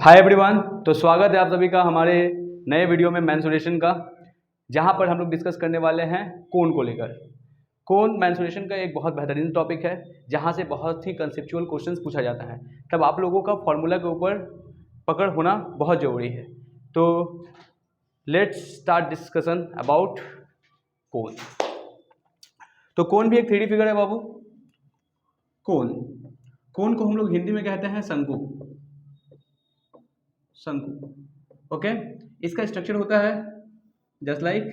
Hi everyone. तो स्वागत है आप सभी का हमारे नए वीडियो में मेंसुरेशन का, जहां पर हम लोग डिस्कस करने वाले हैं कोन को लेकर। कोन मेंसुरेशन का एक बहुत बेहतरीन टॉपिक है, जहां से बहुत ही कंसेप्चुअल क्वेश्चंस पूछा जाता है। तब आप लोगों का फॉर्मूला के ऊपर पकड़ होना बहुत ज़रूरी है। तो लेट्स स्टार्ट डिस्कशन अबाउट कोन। तो कोन भी एक 3D फिगर है बाबू। कोन को हम लोग हिंदी में कहते हैं शंकु। ओके। इसका स्ट्रक्चर होता है जस्ट लाइक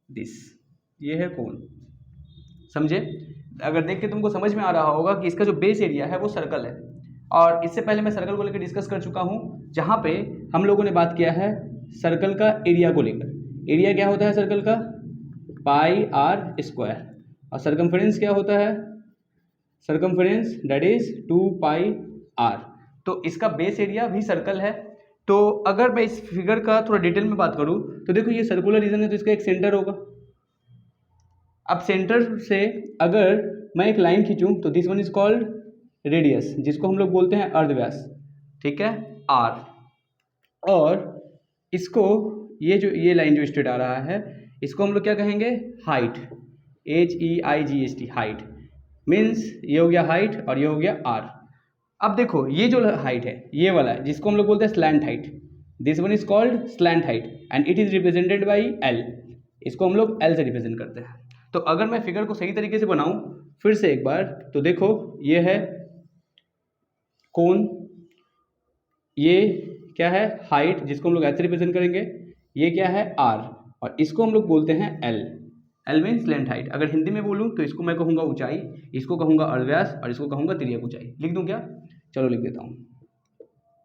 दिस। ये है कोन, समझे। अगर देख के तुमको समझ में आ रहा होगा कि इसका जो बेस एरिया है वो सर्कल है, और इससे पहले मैं सर्कल को लेकर डिस्कस कर चुका हूँ, जहाँ पे हम लोगों ने बात किया है सर्कल का एरिया को लेकर। एरिया क्या होता है सर्कल का? Pi are square. और सरकमफ्रेंस क्या होता है? Circumference that is 2 pi r. तो इसका बेस एरिया भी सर्कल है। तो अगर मैं इस फिगर का थोड़ा डिटेल में बात करूं तो देखो, ये सर्कुलर रीजन है तो इसका एक सेंटर होगा। अब सेंटर से अगर मैं एक लाइन खींचूं तो this one is called radius, जिसको हम लोग बोलते हैं अर्धव्यास, ठीक है, आर। और इसको ये लाइन जो स्ट्रेट आ रहा है, इसको हम लोग क्या कहेंगे? हाइट। HEIGHT, हाइट मीन्स ये हो गया हाइट और ये हो गया आर। अब देखो, ये जो हाइट है ये वाला है, जिसको हम लोग बोलते हैं slant height. This one is called slant height and it is represented by L. इसको हम लोग एल से रिप्रेजेंट करते हैं। तो अगर मैं फिगर को सही तरीके से बनाऊं फिर से एक बार, तो देखो ये है कोन, ये क्या है? हाइट, जिसको हम लोग एल से रिप्रेजेंट करेंगे। ये क्या है? आर, और इसको हम लोग बोलते हैं L. L mean slant height. अगर हिंदी में बोलूँ तो इसको मैं कहूँगा ऊंचाई, इसको कहूँगा अर्धव्यास और इसको कहूँगा तिर्यक ऊंचाई। लिख दूँ क्या? चलो लिख देता हूँ।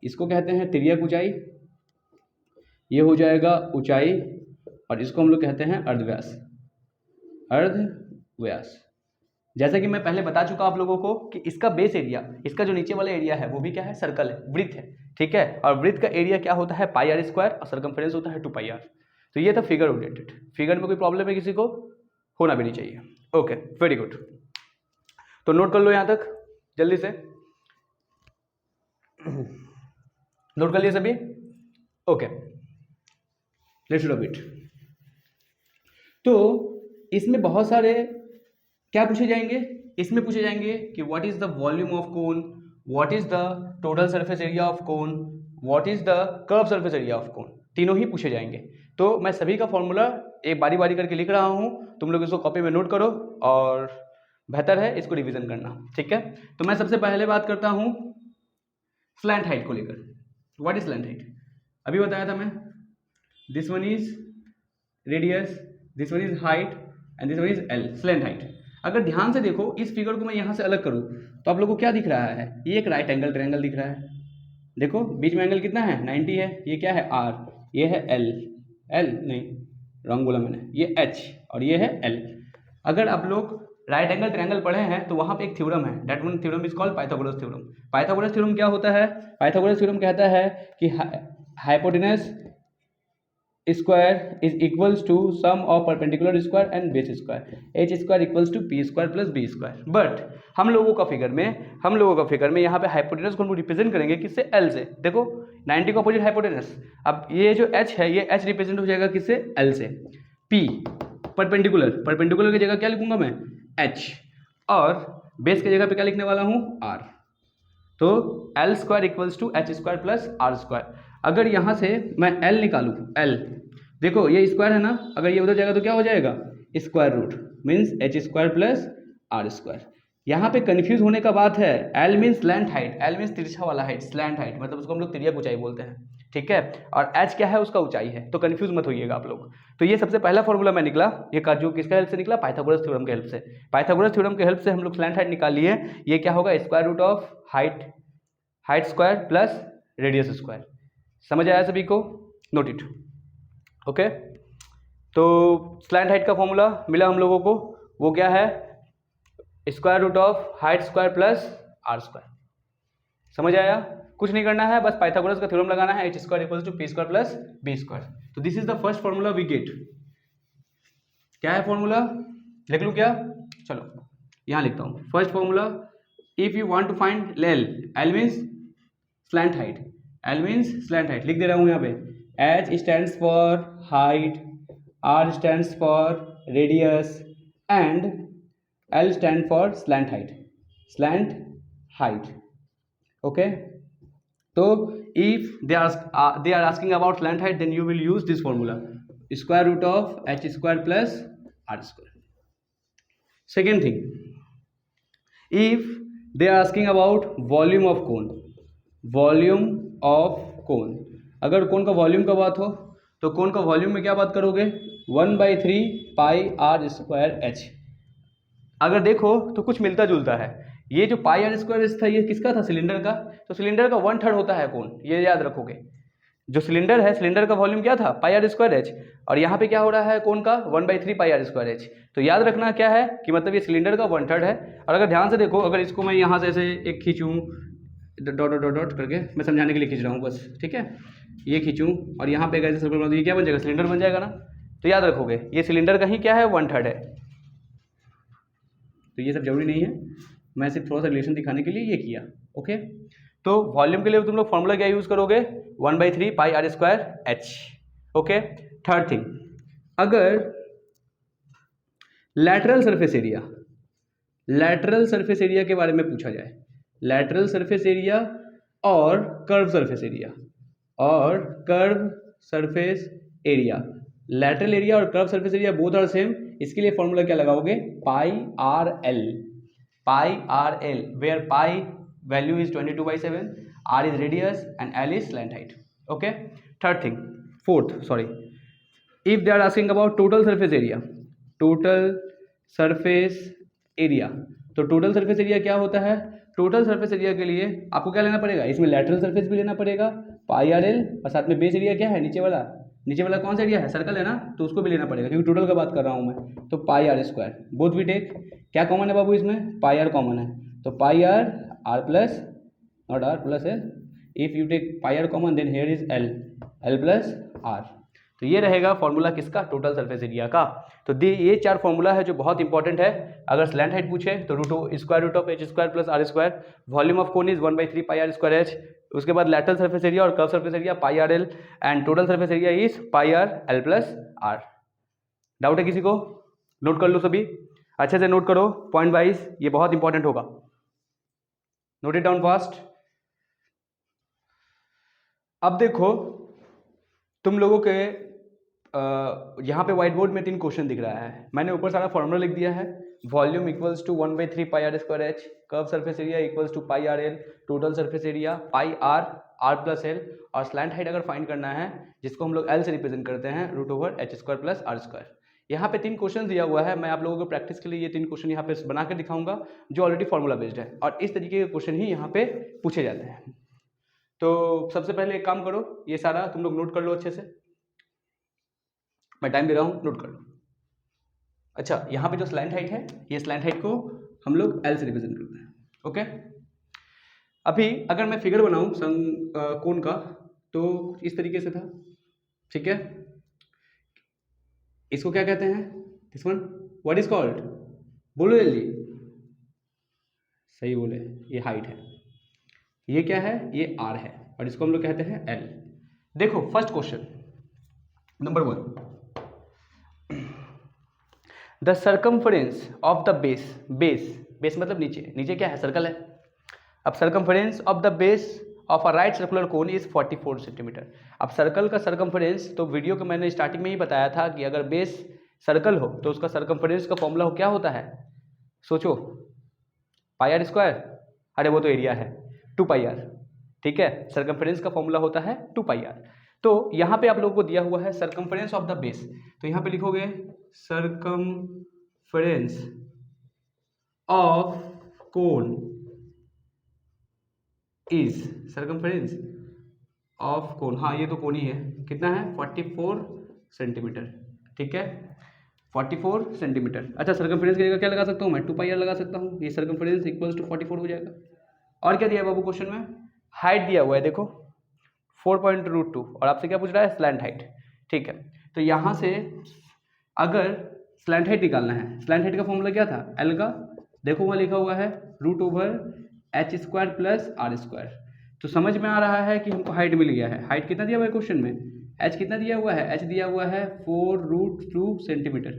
इसको कहते हैं तिर्यक ऊंचाई, ये हो जाएगा ऊंचाई, और इसको हम लोग कहते हैं अर्धव्यास। अर्धव्यास। जैसा कि मैं पहले बता चुका आप लोगों को कि इसका बेस एरिया, इसका जो नीचे वाला एरिया है वो भी क्या है? सर्कल है, वृत्त है, ठीक है। और वृत्त का एरिया क्या होता है? पाई आर स्क्वायर, और सर्कमफ्रेंस होता है 2 पाई आर। तो ये था फिगर ओरिएंटेड। फिगर में कोई प्रॉब्लम है किसी को? होना भी नहीं चाहिए। Okay, very good. तो नोट कर लो यहां तक जल्दी से। नोट कर लिए सभी? Okay, let's do it. तो इसमें बहुत सारे क्या पूछे जाएंगे? इसमें पूछे जाएंगे कि what is the volume of cone, what is the total surface area of cone, what is the curve surface area of cone. तीनों ही पूछे जाएंगे। तो मैं सभी का फॉर्मूला एक बारी बारी करके लिख रहा हूं, तुम लोग इसको कॉपी में नोट करो, और बेहतर है इसको रिवीजन करना, ठीक है। तो मैं सबसे पहले बात करता हूं स्लैंट हाइट को लेकर। What is slant height? अभी बताया था मैं। This one is radius, this one is height and this one is L, slant height. अगर ध्यान से देखो इस फिगर को मैं यहाँ से अलग करूँ तो आप लोगों को क्या दिख रहा है? ये एक राइट एंगल ट्रायंगल दिख रहा है। देखो बीच में एंगल कितना है? 90 है। ये क्या है? आर। ये है एल। एल नहीं, रॉन्ग बोला मैंने। ये एच और ये है एल। अगर आप लोग राइट एंगल ट्रायंगल पढ़े हैं तो वहाँ पे एक थ्योरम है, that one theorem is called Pythagoras theorem. Pythagoras theorem क्या होता है? पाइथागोरस थ्योरम कहता है कि hypotenuse square is equals to sum of perpendicular square and base square, h square equals to P square plus B square. But हम लोगों का figure में यहाँ पे हाइपोटेनस को हम रिप्रेजेंट करेंगे किससे? एल से। देखो 90 का अपोजिट हाइपोटेनस। अब ये जो एच है, ये एच रिप्रेजेंट हो जाएगा किससे? एल से। पी परपेंडिकुलर की जगह क्या लिखूंगा मैं? एच, और बेस की जगह पे क्या लिखने वाला हूँ? आर। तो l square equals to h square plus are square. अगर यहाँ से मैं एल निकालूँ, एल देखो ये स्क्वायर है ना, अगर ये उधर जाएगा तो क्या हो जाएगा? Square root means h square plus are square. यहाँ पे कंफ्यूज होने का बात है। L means slant height, L means तिरछा वाला हाइट, स्लैंट हाइट मतलब उसको हम लोग तिर्यक ऊंचाई बोलते हैं, ठीक है। और एच क्या है? उसका ऊंचाई है। तो कंफ्यूज मत होइएगा आप लोग। तो ये सबसे पहला फॉर्मूला मैं निकला, ये का जो किसका हेल्प से निकला? पाइथागोरस थ्योरम के हेल्प से। पाइथागोरस थ्योरम के हेल्प से हम लोग स्लैंट हाइट निकाल लिए। ये क्या होगा? Square root of height square plus radius square. समझ आया सभी को? Note it. ओके, तो स्लैंट हाइट का फॉर्मूला मिला हम लोगों को, वो क्या है? Square root of height square plus are square. समझ आया? कुछ नहीं करना है, बस पाइथागोरस का थ्योरम लगाना है, H square equals to P square plus B square. तो this is the first formula we get. क्या है फॉर्मूला? लिख लूँ क्या? चलो यहाँ लिखता हूँ। First formula, if you want to find L, L means slant height, L means slant height, लिख दे रहा हूँ यहाँ पे। H stands for height, R stands for radius and L stand for slant height, slant height. Okay, तो if they are asking about slant height then you will use this formula, square root of H square plus are square. Second thing, if they are asking about volume of cone, volume of कोन, अगर कोन का volume का बात हो तो कोन का volume में क्या बात करोगे, 1/3 पाई आर स्क्वायर एच। अगर देखो तो कुछ मिलता जुलता है, ये जो पाई आर स्क्वायर एच था ये किसका था, सिलेंडर का, तो सिलेंडर का 1/3 होता है कोन, ये याद रखोगे। जो सिलेंडर है, सिलेंडर का वॉल्यूम क्या था, पाई आर स्क्वायर एच, और यहाँ पे क्या हो रहा है कोन का 1/3 पाई आर स्क्वायर एच। तो याद रखना क्या है कि मतलब ये सिलेंडर का 1/3 है। और अगर ध्यान से देखो, अगर इसको मैं यहाँ से ऐसे एक खींचूँ डॉट डॉट डॉट करके, मैं समझाने के लिए खींच रहा हूँ बस, ठीक है, ये खींचूँ और यहाँ पे ऐसे सर्कल बना, ये क्या बन जाएगा, सिलेंडर बन जाएगा ना। तो याद रखोगे ये सिलेंडर का ही क्या है, 1/3 है। तो ये सब जरूरी नहीं है, मैं सिर्फ थोड़ा सा रिलेशन दिखाने के लिए ये किया। ओके, तो वॉल्यूम के लिए तुम लोग फॉर्मूला क्या यूज करोगे, 1/3 pi are square H. Okay, third thing, अगर lateral surface area, lateral surface area के बारे में पूछा जाए, लैटरल सरफेस एरिया और कर्व सरफेस एरिया, और curve surface area, lateral area और curve surface area both are same, इसके लिए फॉर्मूला क्या लगाओगे, pi are L, pi are L, where pi value is 22/7, R is radius and L is slant height. Okay, third thing, fourth sorry, if they are asking about total surface area, total surface area, तो total surface area क्या होता है, total surface area के लिए आपको क्या लेना पड़ेगा, इसमें लैटरल सरफेस भी लेना पड़ेगा पाई आर एल, और साथ में बेस एरिया क्या है, नीचे वाला, नीचे वाला कौन सा एरिया है, सर्कल है ना, तो उसको भी लेना पड़ेगा क्योंकि टोटल का बात कर रहा हूँ मैं। तो pi are square, both we take, क्या कॉमन है बाबू इसमें, पाई आर कॉमन है, तो pi are, are plus, not R plus L, if you take pi R common then here is L, L plus R. तो ये रहेगा formula किसका, टोटल सरफेस एरिया का। तो ये 4 फॉर्मूला है जो बहुत इंपॉर्टेंट है। अगर स्लैंट हाइट पूछे तो square root of H square plus are square, volume of cone is 1/3 pi are square h, उसके बाद लैटरल सरफेस एरिया और curve surface area pi are l, and total surface area is pi are l plus r. Doubt है किसी को, note कर लो सभी, अच्छे से नोट करो पॉइंट वाइज, ये बहुत इंपॉर्टेंट होगा, नोट इट डाउन फास्ट। अब देखो तुम लोगों के यहाँ पे व्हाइट बोर्ड में 3 क्वेश्चन दिख रहा है, मैंने ऊपर सारा फॉर्मूला लिख दिया है, volume equals to 1/3 pi are square h, curve surface area equals to pi are l, total surface area pi are, are plus l, और स्लैंट हाइट अगर फाइंड करना है जिसको हम लोग एल से रिप्रेजेंट करते हैं, root over h square plus are square. यहाँ पे 3 क्वेश्चन दिया हुआ है, मैं आप लोगों को प्रैक्टिस के लिए ये 3 क्वेश्चन यहाँ पे बना कर दिखाऊंगा जो ऑलरेडी फॉर्मूला बेस्ड है, और इस तरीके के क्वेश्चन ही यहाँ पे पूछे जाते हैं। तो सबसे पहले एक काम करो, ये सारा तुम लोग नोट कर लो अच्छे से, मैं टाइम दे रहा हूँ, नोट कर लो। अच्छा, यहाँ पे जो स्लैंट हाइट है, ये स्लैंट हाइट को हम लोग एल से रिप्रेजेंट करते हैं। ओके, अभी अगर मैं फिगर बनाऊँ कोण का तो इस तरीके से था, ठीक है, इसको क्या कहते हैं, this one what is called, बोलो जल्दी, सही बोले, ये हाइट है, ये क्या है, ये आर है, और इसको हम लोग कहते हैं एल। देखो first question number 1, the circumference of the base, base मतलब नीचे, नीचे क्या है, सर्कल है। अब circumference of the base of a right circular cone is 44 centimetre. अब सर्कल का सर्कमफ्रेंस, तो वीडियो को मैंने स्टार्टिंग में ही बताया था कि अगर बेस सर्कल हो तो उसका सर्कमफ्रेंस का फॉर्मूला हो क्या होता है, सोचो, पाई आर स्क्वायर, अरे वो तो एरिया है, 2 पाई आर, ठीक है, सर्कमफ्रेंस का फॉर्मूला होता है 2 पाई आर। तो यहाँ पे आप लोगों को दिया हुआ है सर्कमफ्रेंस ऑफ द बेस, तो यहाँ पे लिखोगे circumference of cone is, circumference of cone, हाँ ये तो कोन ही है, कितना है 44 सेंटीमीटर, ठीक है 44 सेंटीमीटर। अच्छा, सर्कमफ्रेंस की जगह क्या लगा सकता हूँ मैं, 2 पाई आर लगा सकता हूँ, ये सर्कमफ्रेंस इक्वल्स टू 44 हो जाएगा। और क्या दिया है बाबू क्वेश्चन में, हाइट दिया हुआ है, देखो 4.2, और आपसे क्या पूछ रहा है, स्लैंट हाइट, ठीक है। तो यहाँ से अगर स्लैंट हाइट निकालना है, स्लैंट हाइट का फॉर्मूला क्या था, एल का, देखो वहाँ लिखा हुआ है root over h square plus are square. तो समझ में आ रहा है कि हमको हाइट मिल गया है। हाइट कितना दिया हुआ है क्वेश्चन में, एच कितना दिया हुआ है, एच दिया हुआ है 4√2 सेंटीमीटर।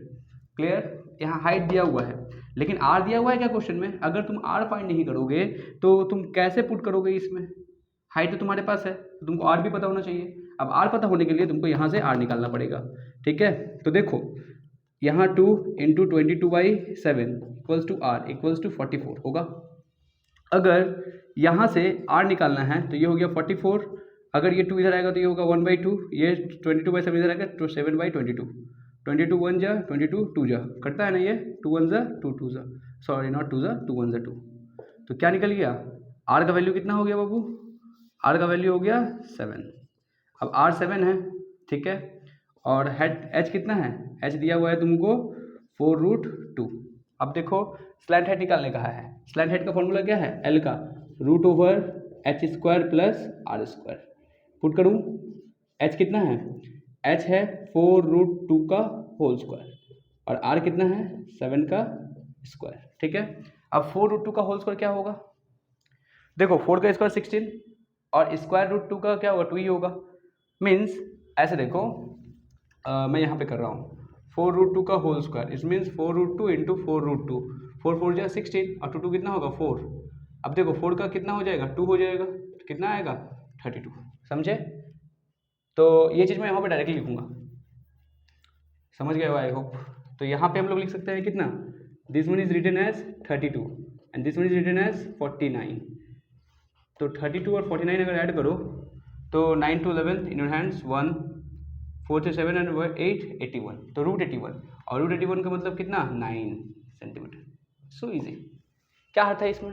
क्लियर, यहाँ हाइट दिया हुआ है, लेकिन आर दिया हुआ है क्या क्वेश्चन में। अगर तुम आर फाइंड नहीं करोगे तो तुम कैसे पुट करोगे इसमें। हाइट तो तुम्हारे पास है, तो तुमको आर भी पता होना चाहिए। अब आर पता होने के लिए तुमको यहाँ से आर निकालना पड़ेगा। ठीक है, तो देखो यहाँ 2 × 22/7 equals to r equals to 44 होगा। अगर यहाँ से आर निकालना है तो ये हो गया 44, अगर ये 2 इधर आएगा तो ये होगा 1/2, ये 22/7 इधर आएगा तो 7/22, 22 1 जा 22 2 जा कटता है ना, ये 2 1 जा 2 2 जा, सॉरी नॉट 2 जा 2 1 जा 2। तो क्या निकल गया, आर का वैल्यू कितना हो गया बाबू, आर का वैल्यू हो गया 7। अब आर 7 है, ठीक है, और हेड एच कितना है, एच दिया हुआ है तुमको 4√2। अब देखो स्लैंट हेड निकालने कहा है। स्लैंट हेड का फॉर्मूला क्या है, एल का √h² प्लस r²। पुट करूँ, एच कितना है, एच है 4√2 का होल स्क्वायर और आर कितना है 7 का स्क्वायर। ठीक है, अब 4√2 का होल स्क्वायर क्या होगा, देखो 4 का स्क्वायर 16 और √2 का क्या होगा 2 ही होगा। मीन्स ऐसे देखो मैं यहाँ पे कर रहा हूँ 4√2 का होल स्क्वायर, इट मीन्स 4√2 × 4√2, 4 4 जा 16 और 2 2 कितना होगा 4। अब देखो 4 का कितना हो जाएगा 2 हो जाएगा, कितना आएगा 32। समझे, तो ये चीज़ मैं यहाँ पे डायरेक्टली लिखूँगा, समझ गए हो आई होप। तो यहाँ पे हम लोग लिख सकते हैं कितना, this one is written as 32 and this one is written as 49। तो 32 और 49 अगर ऐड करो तो 9 to 11 इन योर हैंड्स 1 4 से 7 एंड 8 81, तो √81 और √81 का मतलब कितना 9 सेंटीमीटर। So easy. क्या अर्थ है इसमें,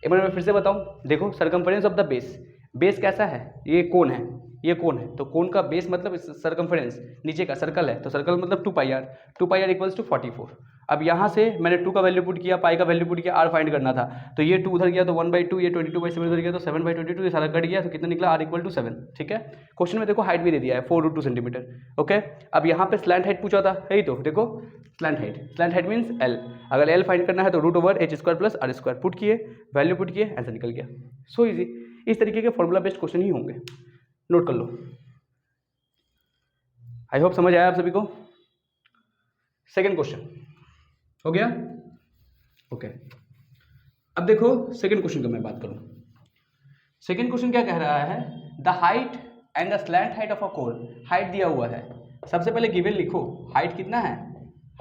एक बार मैं फिर से बताऊं, देखो circumference of the base, base कैसा है, ये कोन है, ये कोन है, तो कोन का बेस मतलब सरकमफरेंस, नीचे का सर्कल है तो सर्कल मतलब 2πr, 2πr इक्वल्स टू 44। अब यहाँ से मैंने 2 का वैल्यू पुट किया, पाई का वैल्यू पुट किया, आर फाइंड करना था, तो ये 2 उधर गया तो 1/2, ये 22/7 उधर गया तो 7/22, ये सारा कट गया तो कितना निकला आर इक्वल टू 7। ठीक है, क्वेश्चन में देखो हाइट भी दे दिया है 4√2 सेंटीमीटर। ओके, अब यहाँ पे स्लैंट हाइट पूछा था, यही तो देखो स्लैंट हाइट मीन्स एल, अगर एल फाइंड करना है तो √h² प्लस r² पुट किए, वैल्यू पुट किए, आंसर निकल गया। So easy. इस तरीके के फॉर्मूला बेस्ड क्वेश्चन ही होंगे, नोट कर लो। आई होप समझ आया आप सभी को। सेकेंड क्वेश्चन हो गया, ओके। अब देखो सेकेंड क्वेश्चन का मैं बात करूं, सेकेंड क्वेश्चन क्या कह रहा है, the height and the slant height of a cone. Height दिया हुआ है, सबसे पहले गिवन लिखो, हाइट कितना है,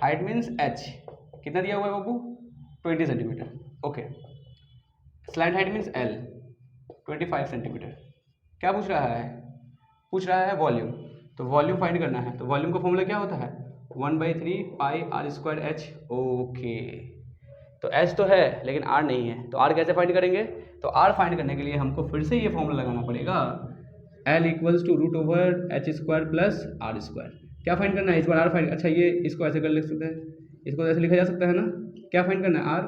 हाइट मीन्स h, कितना दिया हुआ है बाबू 20 centimetre. Okay, slant height means l 25 centimetre. क्या पूछ रहा है, पूछ रहा है वॉल्यूम, तो वॉल्यूम फाइंड करना है, तो वॉल्यूम का फॉर्मूला क्या होता है 1/3 पाई r²h। ओके, तो h तो है लेकिन r नहीं है, तो r कैसे फाइंड करेंगे, तो r फाइंड करने के लिए हमको फिर से ये फॉर्मूला लगाना पड़ेगा, l equals to √h² plus r²। क्या फाइंड करना है इस बार, r फाइंड, अच्छा ये इसको ऐसे कर लिख सकते हैं, इसको ऐसे लिखा जा सकता है ना, क्या फाइंड करना है r,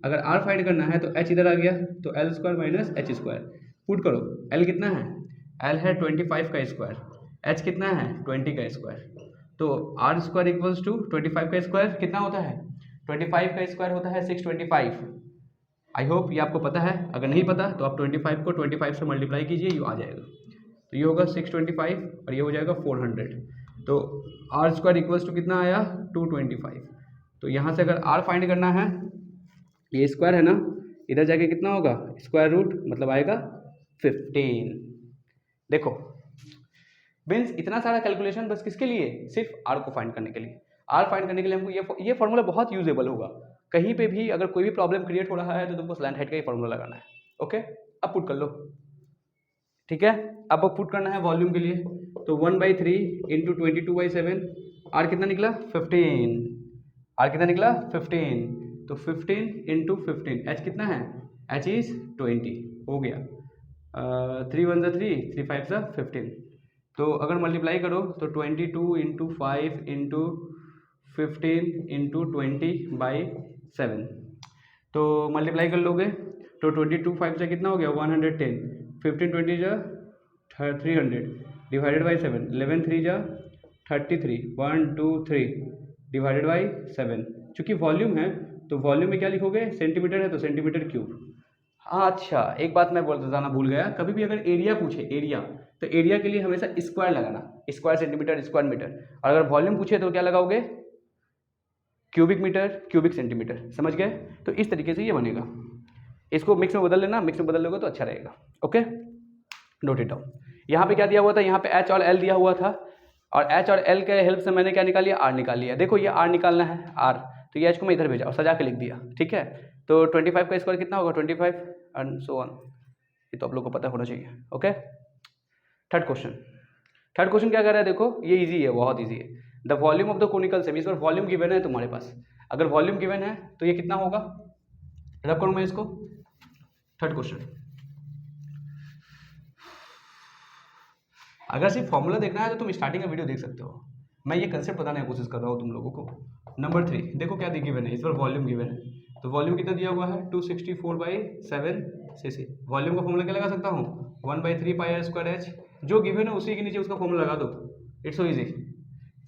अगर r फाइंड करना है तो h इधर आ गया तो l² माइनस h²। पुट करो, l कितना है, l है 25 का स्क्वायर, h कितना है 20 का स्क्वायर, तो r² इक्वल्स टू 25 का स्क्वायर कितना होता है, 25 का स्क्वायर होता है 625। आई होप ये आपको पता है, अगर नहीं पता तो आप 25 को 25 से मल्टीप्लाई कीजिए, ये आ जाएगा, तो ये होगा 625 और ये हो जाएगा 400। तो r² इक्वल्स टू कितना आया 225। तो यहाँ से अगर r फाइंड करना है, ये स्क्वायर है ना, इधर जाके कितना होगा स्क्वायर रूट, मतलब आएगा 15। देखो मीन्स इतना सारा कैलकुलेशन बस किसके लिए, सिर्फ r को फाइंड करने के लिए। r फाइंड करने के लिए हमको ये फॉर्मूला बहुत यूजेबल होगा, कहीं पे भी अगर कोई भी प्रॉब्लम क्रिएट हो रहा है तो तुमको स्लैंट हाइट का ही फॉर्मूला लगाना है। ओके, अब पुट कर लो, ठीक है। अब पुट करना है वॉल्यूम के लिए, तो 1/3 × 22/7, r कितना निकला 15, r कितना निकला 15, तो 15 × 15, h कितना है, h इज 20 हो गया, 3 1 जा 3, 3 5 जा 15। तो अगर मल्टीप्लाई करो तो 22 × 5 × 15 × 20/7, तो मल्टीप्लाई कर लोगे तो 22 5 से कितना हो गया 110, 15 20 जा 300 डिवाइडेड बाई 7, 11 3 जा 33, 1 2 3 डिवाइडेड बाई 7। चूँकि वॉल्यूम है तो वॉल्यूम में क्या लिखोगे, सेंटीमीटर है तो सेंटीमीटर क्यूब, हाँ अच्छा, एक बात मैं बोलता जाना भूल गया, कभी भी अगर एरिया पूछे एरिया, तो एरिया के लिए हमेशा स्क्वायर लगाना, स्क्वायर सेंटीमीटर स्क्वायर मीटर। और अगर वॉल्यूम पूछे तो क्या लगाओगे, क्यूबिक मीटर क्यूबिक सेंटीमीटर, समझ गए। तो इस तरीके से ये बनेगा, इसको मिक्स में बदल लेना, मिक्स में बदल लोगे तो अच्छा रहेगा। Okay, note it down. यहाँ पे क्या दिया हुआ था, यहाँ पे एच और एल दिया हुआ था, और एच और एल के हेल्प से मैंने क्या निकाल लिया, आर निकाल लिया। देखो ये आर निकालना है, आर, तो ये एच को मैं इधर भेजा और सजा के लिख दिया, ठीक है। तो 25 का स्क्वायर कितना होगा, 25 एंड सो ऑन, ये तो आप लोग को पता होना चाहिए। Okay, third question. Third question क्या कर रहा है, देखो ये इजी है, बहुत इजी है। The volume of the conical same, इस बार वॉल्यूम गिवन है तुम्हारे पास, अगर वॉल्यूम गिवन है तो ये कितना होगा, रब करूँ मैं इसको। थर्ड क्वेश्चन, अगर सिर्फ फॉर्मूला देखना है तो तुम स्टार्टिंग का वीडियो देख सकते हो, मैं ये कंसेप्ट बताने की कोशिश कर रहा हूँ तुम लोगों को। नंबर 3 देखो क्या गिवन है, इस बार वॉल्यूम गिवन है, तो वॉल्यूम कितना दिया हुआ है 264/7 cc। वॉल्यूम का फॉर्मूला क्या लगा सकता हूँ, 1/3 पाई आर स्क्वायर एच, जो गिवन है उसी के नीचे उसका फॉर्मूला लगा दो, it's so easy.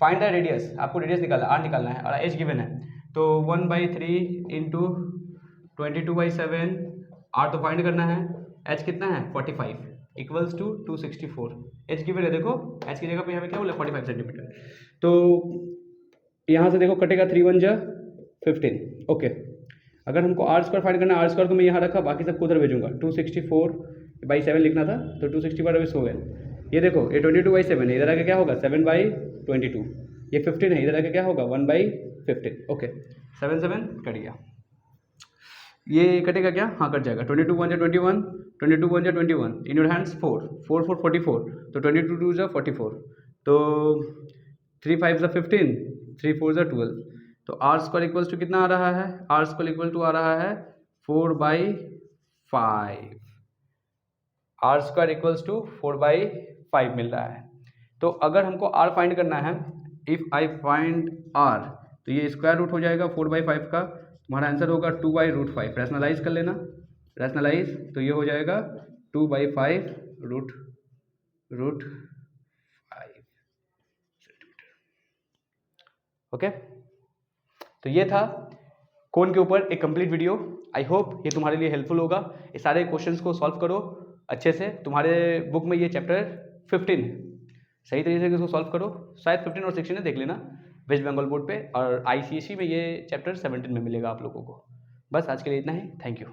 Find the radius, आपको रेडियस निकालना, आर निकालना है और एच गिवन है, तो 1/3 इंटू 22/7, आर तो फाइंड करना है, एच कितना है 45 इक्वल्स टू 264, एच गिवन है, देखो एच की जगह पे यहाँ पे क्या बोला 45 सेंटीमीटर। तो यहाँ से देखो कटेगा 3 1 जा 15। ओके, अगर हमको आर स्क्वायर फाइंड करना है, आर स्क्वायर तो मैं यहाँ रखा, बाकी सबको उधर भेजूंगा, 264/7 लिखना था तो 260 हो गया। ये देखो ये 22/7 है, इधर आके क्या होगा 7/22, ये 15 है, इधर आके क्या होगा 1/15। ओके, 7 7 कट गया, ये कटेगा क्या, हाँ कट जाएगा, 22 1 जा 21, 22 1 जा 21, इन योर हैंड्स 4 4 4 44, तो 22 2 जा 44, तो 3 5 जा 15, 3 4 जा 12, तो आर स्क्वायर इक्वल्स टू कितना आ रहा है, आर स्क्वायर इक्वल टू आ रहा है 4/5, आर स्क्वायर इक्वल्स टू 4/5 मिल रहा है। तो अगर हमको आर फाइंड करना है, इफ़ आई फाइंड आर, तो ये स्क्वायर रूट हो जाएगा 4/5 का, तुम्हारा आंसर होगा 2/√5, रैशनलाइज कर लेना, रैशनलाइज, तो ये हो जाएगा 2/5 रूट 5 सेंटीमीटर। ओके, तो ये था कोन के ऊपर एक कंप्लीट वीडियो। आई होप ये तुम्हारे लिए हेल्पफुल होगा। ये सारे क्वेश्चंस को सॉल्व करो अच्छे से, तुम्हारे बुक में ये चैप्टर 15 सही तरीके से इसको सॉल्व करो, शायद 15 और 16 देख लेना वेस्ट बंगाल बोर्ड पे, और ICSE में ये चैप्टर 17 में मिलेगा आप लोगों को। बस आज के लिए इतना ही, थैंक यू।